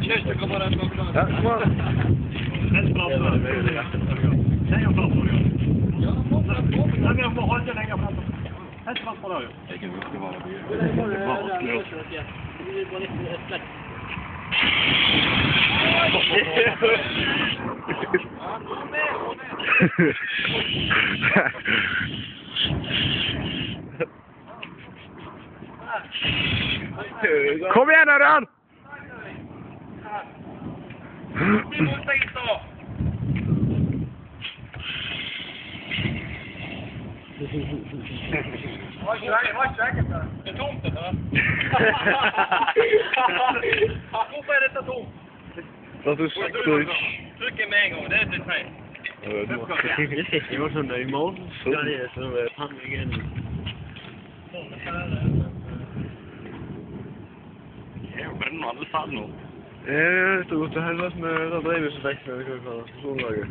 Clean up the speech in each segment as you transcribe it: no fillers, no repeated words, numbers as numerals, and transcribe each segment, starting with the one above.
Kjøster kommer den på klart. Ja, kom an. Helt bra. Det er bra for det. Ja, men jeg må holde lenger frem. Helt bra for det, jo. Jeg kan huske hva det Kom igjen, Ørjan! Det er tomt, dette da. Hvorfor er dette tomt? Trykk med en gang, det er litt feil. Jeg var sånn, i morgen skal de sånn pannleggen. Jeg brenner alle fall nå. Det står godt til helvete med drivhuseffekten eller hva det kalles, soldager.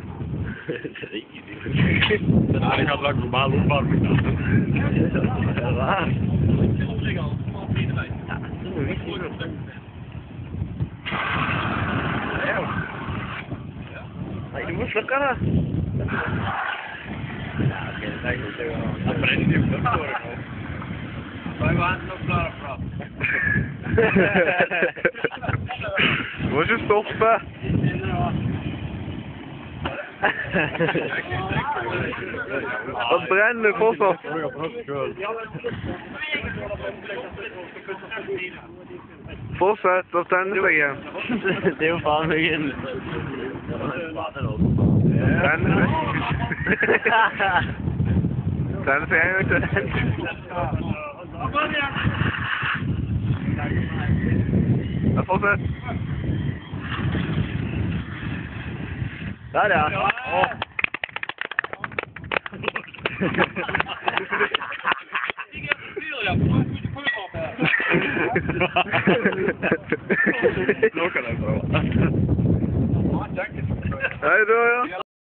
Men jeg har lagt global oppvarming da. Det er rart. Nei, du må slukke det. Jeg brenner jo det for det. Hva er det nok klare fra? Du må ikke stoppe. Det brenner fortsatt. Fortsett å tenne seg igjen. Det er jo faen meg en... Tenne seg. Tenne seg en gang til. Ja, fortsett. Der, ja. Jeg er fyr, ja.